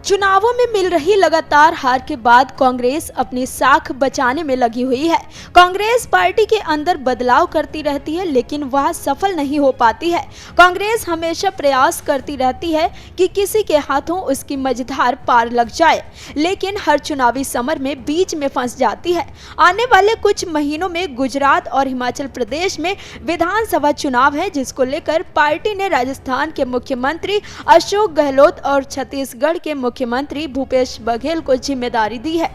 चुनावों में मिल रही लगातार हार के बाद कांग्रेस अपनी साख बचाने में लगी हुई है। कांग्रेस पार्टी के अंदर बदलाव करती रहती है, लेकिन वह सफल नहीं हो पाती है। कांग्रेस हमेशा प्रयास करती रहती है कि किसी के हाथों उसकी मझधार पार लग जाए, लेकिन हर चुनावी समर में बीच में फंस जाती है। आने वाले कुछ महीनों में गुजरात और हिमाचल प्रदेश में विधानसभा चुनाव है, जिसको लेकर पार्टी ने राजस्थान के मुख्यमंत्री अशोक गहलोत और छत्तीसगढ़ के मुख्यमंत्री भूपेश बघेल को जिम्मेदारी दी है।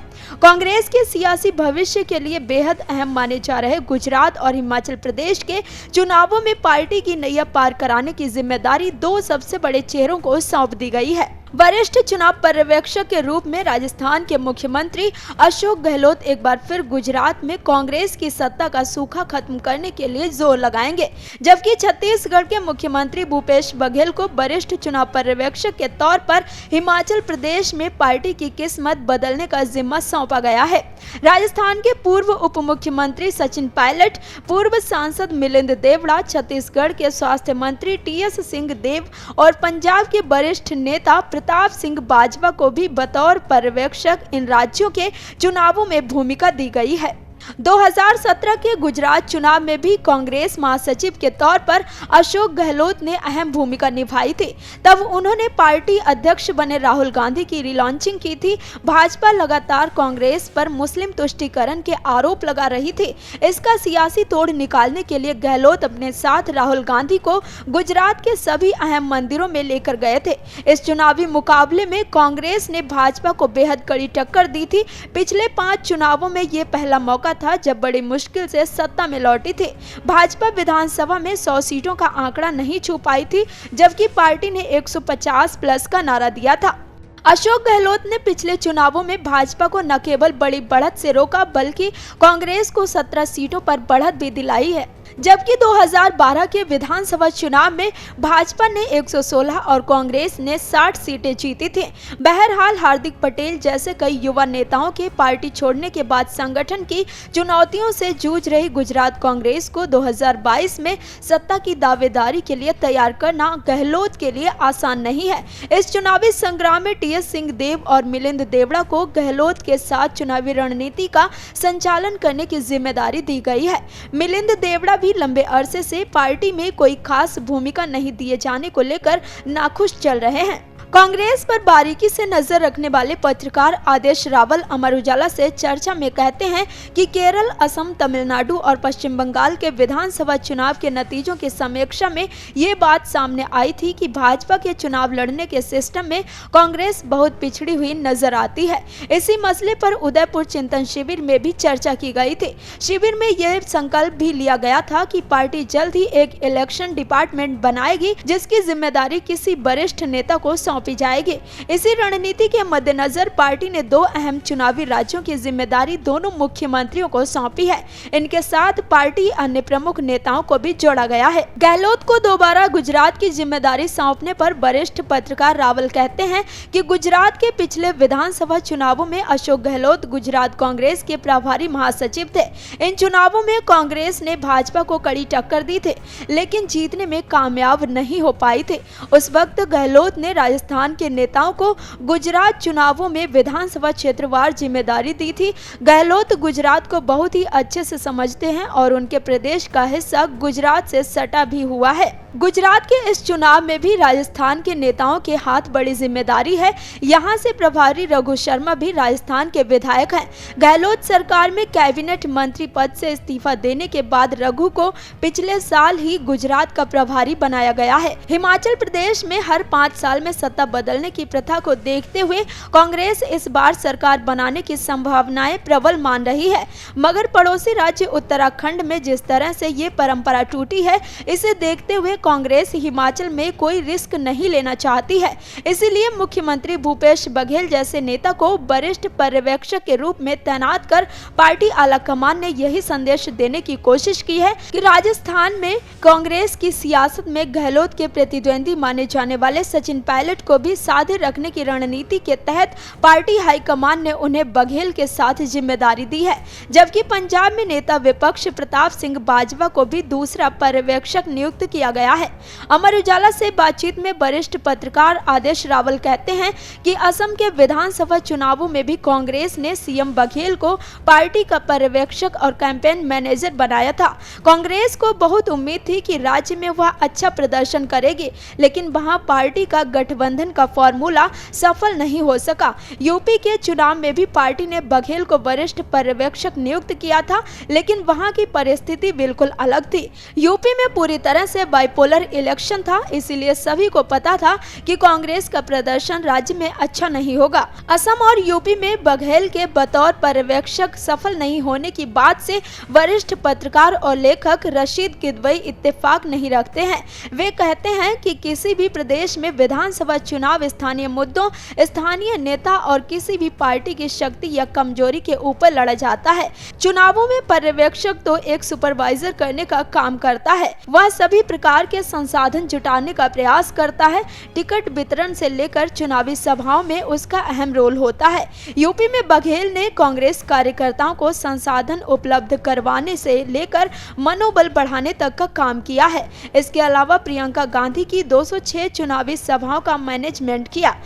कांग्रेस के सियासी भविष्य के लिए बेहद अहम माने जा रहे गुजरात और हिमाचल प्रदेश के चुनावों में पार्टी की नैया पार कराने की जिम्मेदारी दो सबसे बड़े चेहरों को सौंप दी गई है। वरिष्ठ चुनाव पर्यवेक्षक के रूप में राजस्थान के मुख्यमंत्री अशोक गहलोत एक बार फिर गुजरात में कांग्रेस की सत्ता का सूखा खत्म करने के लिए जोर लगाएंगे, जबकि छत्तीसगढ़ के मुख्यमंत्री भूपेश बघेल को वरिष्ठ चुनाव पर्यवेक्षक के तौर पर हिमाचल प्रदेश में पार्टी की किस्मत बदलने का जिम्मा सौंपा गया है। राजस्थान के पूर्व उप मुख्यमंत्री सचिन पायलट, पूर्व सांसद मिलिंद देवड़ा, छत्तीसगढ़ के स्वास्थ्य मंत्री टीएस सिंहदेव और पंजाब के वरिष्ठ नेता प्रताप सिंह बाजवा को भी बतौर पर्यवेक्षक इन राज्यों के चुनावों में भूमिका दी गई है। 2017 के गुजरात चुनाव में भी कांग्रेस महासचिव के तौर पर अशोक गहलोत ने अहम भूमिका निभाई थी। तब उन्होंने पार्टी अध्यक्ष बने राहुल गांधी की रिलॉन्चिंग की थी। भाजपा लगातार कांग्रेस पर मुस्लिम तुष्टीकरण के आरोप लगा रही थी। इसका सियासी तोड़ निकालने के लिए गहलोत अपने साथ राहुल गांधी को गुजरात के सभी अहम मंदिरों में लेकर गए थे। इस चुनावी मुकाबले में कांग्रेस ने भाजपा को बेहद कड़ी टक्कर दी थी। पिछले 5 चुनावों में ये पहला मौका था जब बड़ी मुश्किल से सत्ता में लौटी थी। भाजपा विधानसभा में 100 सीटों का आंकड़ा नहीं छू पाई थी, जबकि पार्टी ने 150 प्लस का नारा दिया था। अशोक गहलोत ने पिछले चुनावों में भाजपा को न केवल बड़ी बढ़त से रोका, बल्कि कांग्रेस को 17 सीटों पर बढ़त भी दिलाई है, जबकि 2012 के विधानसभा चुनाव में भाजपा ने 116 और कांग्रेस ने 60 सीटें जीती थी। बहरहाल हार्दिक पटेल जैसे कई युवा नेताओं के पार्टी छोड़ने के बाद संगठन की चुनौतियों से जूझ रही गुजरात कांग्रेस को 2022 में सत्ता की दावेदारी के लिए तैयार करना गहलोत के लिए आसान नहीं है। इस चुनावी संग्राम में टीएस सिंहदेव और मिलिंद देवड़ा को गहलोत के साथ चुनावी रणनीति का संचालन करने की जिम्मेदारी दी गई है। मिलिंद देवड़ा भी लंबे अरसे से पार्टी में कोई खास भूमिका नहीं दिए जाने को लेकर नाखुश चल रहे हैं। कांग्रेस पर बारीकी से नजर रखने वाले पत्रकार आदेश रावल अमर उजाला से चर्चा में कहते हैं कि केरल, असम, तमिलनाडु और पश्चिम बंगाल के विधानसभा चुनाव के नतीजों की समीक्षा में ये बात सामने आई थी कि भाजपा के चुनाव लड़ने के सिस्टम में कांग्रेस बहुत पिछड़ी हुई नजर आती है। इसी मसले पर उदयपुर चिंतन शिविर में भी चर्चा की गई थी। शिविर में यह संकल्प भी लिया गया था कि पार्टी जल्द ही एक इलेक्शन डिपार्टमेंट बनाएगी, जिसकी जिम्मेदारी किसी वरिष्ठ नेता को सौंपी जाएगी। इसी रणनीति के मद्देनजर पार्टी ने 2 अहम चुनावी राज्यों की जिम्मेदारी दोनों मुख्यमंत्रियों को सौंपी है। इनके साथ पार्टी अन्य प्रमुख नेताओं को भी जोड़ा गया है। गहलोत को दोबारा गुजरात की जिम्मेदारी सौंपने पर वरिष्ठ पत्रकार रावल कहते हैं कि गुजरात के पिछले विधानसभा चुनावों में अशोक गहलोत गुजरात कांग्रेस के प्रभारी महासचिव थे। इन चुनावों में कांग्रेस ने भाजपा को कड़ी टक्कर दी थी, लेकिन जीतने में कामयाब नहीं हो पाई थी। उस वक्त गहलोत ने राजस्थान के नेताओं को गुजरात चुनावों में विधानसभा क्षेत्रवार जिम्मेदारी दी थी। गहलोत गुजरात को बहुत ही अच्छे से समझते हैं और उनके प्रदेश का हिस्सा गुजरात से सटा भी हुआ है। गुजरात के इस चुनाव में भी राजस्थान के नेताओं के हाथ बड़ी जिम्मेदारी है। यहां से प्रभारी रघु शर्मा भी राजस्थान के विधायक हैं। गहलोत सरकार में कैबिनेट मंत्री पद से इस्तीफा देने के बाद रघु को पिछले साल ही गुजरात का प्रभारी बनाया गया है। हिमाचल प्रदेश में हर 5 साल में सत्ता बदलने की प्रथा को देखते हुए कांग्रेस इस बार सरकार बनाने की संभावनाएं प्रबल मान रही है, मगर पड़ोसी राज्य उत्तराखंड में जिस तरह से ये परंपरा टूटी है, इसे देखते हुए कांग्रेस हिमाचल में कोई रिस्क नहीं लेना चाहती है। इसीलिए मुख्यमंत्री भूपेश बघेल जैसे नेता को वरिष्ठ पर्यवेक्षक के रूप में तैनात कर पार्टी आलाकमान ने यही संदेश देने की कोशिश की है कि राजस्थान में कांग्रेस की सियासत में गहलोत के प्रतिद्वंदी माने जाने वाले सचिन पायलट को भी साधे रखने की रणनीति के तहत पार्टी हाईकमान ने उन्हें बघेल के साथ जिम्मेदारी दी है, जबकि पंजाब में नेता विपक्ष प्रताप सिंह बाजवा को भी दूसरा पर्यवेक्षक नियुक्त किया गया गया है। अमर उजाला से बातचीत में वरिष्ठ पत्रकार आदेश रावल कहते हैं कि असम के विधानसभा चुनावों में भी कांग्रेस ने सीएम बघेल को पार्टी का पर्यवेक्षक और कैंपेन मैनेजर बनाया था। कांग्रेस को बहुत उम्मीद थी कि राज्य में वह अच्छा प्रदर्शन करेगी, लेकिन वहां पार्टी का गठबंधन का फॉर्मूला सफल नहीं हो सका। यूपी के चुनाव में भी पार्टी ने बघेल को वरिष्ठ पर्यवेक्षक नियुक्त किया था, लेकिन वहां की परिस्थिति बिल्कुल अलग थी। यूपी में पूरी तरह से बाइपोलर इलेक्शन था, इसीलिए सभी को पता था कि कांग्रेस का प्रदर्शन राज्य में अच्छा नहीं होगा। असम और यूपी में बघेल के बतौर पर्यवेक्षक सफल नहीं होने की बात से वरिष्ठ पत्रकार और लेखक रशीद किदवई इत्तेफाक नहीं रखते हैं। वे कहते हैं कि किसी भी प्रदेश में विधानसभा चुनाव स्थानीय मुद्दों, स्थानीय नेता और किसी भी पार्टी की शक्ति या कमजोरी के ऊपर लड़ा जाता है। चुनावों में पर्यवेक्षक तो एक सुपरवाइजर करने का काम करता है। वह सभी प्रकार के संसाधन जुटाने का प्रयास करता है। टिकट वितरण से लेकर चुनावी सभाओं में उसका अहम रोल होता है। यूपी में बघेल ने कांग्रेस कार्यकर्ताओं को संसाधन उपलब्ध करवाने से लेकर मनोबल बढ़ाने तक का काम किया है। इसके अलावा प्रियंका गांधी की 206 चुनावी सभाओं का मैनेजमेंट किया।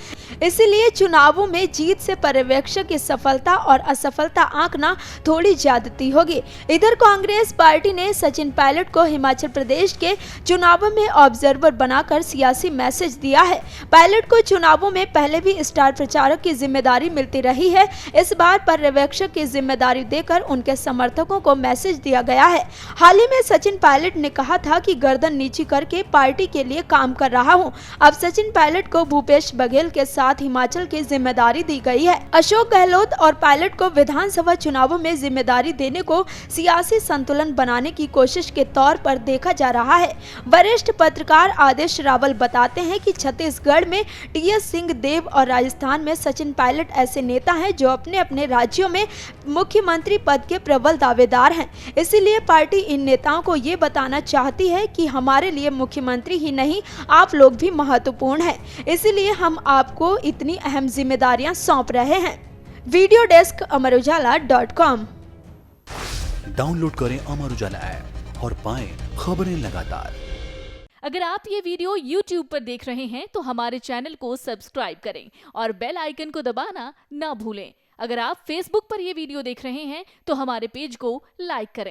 इसलिए चुनावों में जीत से पर्यवेक्षक की सफलता और असफलता आंकना थोड़ी ज्यादती होगी। इधर कांग्रेस पार्टी ने सचिन पायलट को हिमाचल प्रदेश के चुनावों में ऑब्जर्वर बनाकर सियासी मैसेज दिया है। पायलट को चुनावों में पहले भी स्टार प्रचारक की जिम्मेदारी मिलती रही है। इस बार पर्यवेक्षक की जिम्मेदारी देकर उनके समर्थकों को मैसेज दिया गया है। हाल ही में सचिन पायलट ने कहा था कि गर्दन नीची करके पार्टी के लिए काम कर रहा हूं। अब सचिन पायलट को भूपेश बघेल के साथ हिमाचल की जिम्मेदारी दी गई है। अशोक गहलोत और पायलट को विधानसभा चुनावों में जिम्मेदारी देने को सियासी संतुलन बनाने की कोशिश के तौर पर देखा जा रहा है। वरिष्ठ पत्रकार आदेश रावल बताते हैं कि छत्तीसगढ़ में टीएस सिंहदेव और राजस्थान में सचिन पायलट ऐसे नेता हैं जो अपने अपने राज्यों में मुख्यमंत्री पद के प्रबल दावेदार हैं। इसीलिए पार्टी इन नेताओं को ये बताना चाहती है कि हमारे लिए मुख्यमंत्री ही नहीं, आप लोग भी महत्वपूर्ण हैं। इसीलिए हम आपको इतनी अहम जिम्मेदारियां सौंप रहे हैं। Video desk अमरउजाला.com। डाउनलोड करें अमर उजाला ऐप और पाएं खबरें लगातार। अगर आप ये वीडियो YouTube पर देख रहे हैं तो हमारे चैनल को सब्सक्राइब करें और बेल आइकन को दबाना ना भूलें। अगर आप Facebook पर ये वीडियो देख रहे हैं तो हमारे पेज को लाइक करें।